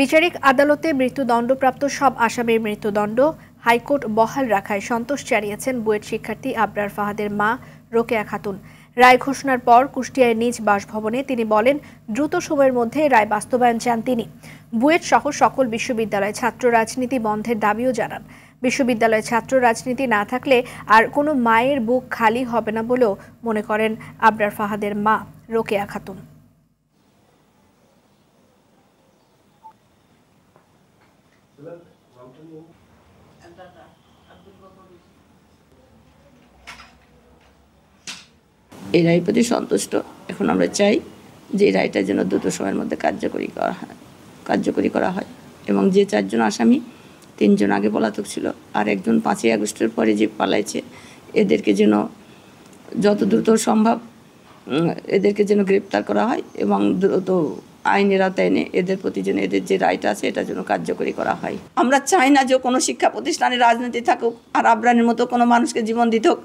বিচারিক আদালতে মৃত্যুদণ্ডপ্রাপ্ত সব আসামির মৃত্যুদণ্ড হাইকোর্ট বহাল রাখায় সন্তোষ জানিয়েছেন বুয়েট শিক্ষার্থী আবরার ফাহাদের মা রোকেয়া খাতুন। রায় ঘোষণার পর কুষ্টিয়ায় নিজ বাসভবনে তিনি বলেন, দ্রুত সময়ের মধ্যে রায় বাস্তবায়ন চান তিনি। বুয়েট সহ সকল বিশ্ববিদ্যালয়ে ছাত্র রাজনীতি বন্ধের দাবিও জানান। বিশ্ববিদ্যালয়ে ছাত্র রাজনীতি না থাকলে আর কোনো মায়ের বুক খালি হবে না বলেও মনে করেন আবরার ফাহাদের মা রোকেয়া খাতুন। এই রায়ের প্রতি সন্তুষ্ট। এখন আমরা চাই যে এই রায়টা যেন দ্রুত সময়ের মধ্যে কার্যকরী করা হয় এবং যে 4 জন আসামি, 3 জন আগে পলাতক ছিল আর একজন 5ই আগস্টের পরে যে পালাইছে, এদেরকে যেন যত দ্রুত সম্ভব এদেরকে যেন গ্রেপ্তার করা হয় এবং দ্রুত আইনের আওতায় এনে এদের প্রতি যেন এদের যে রায়টা আছে এটা যেন কার্যকরী করা হয়। আমরা চাই না যে কোনো শিক্ষা প্রতিষ্ঠানে রাজনীতি থাকুক আর আবরানের মতো কোনো মানুষকে জীবন দিতে হোক।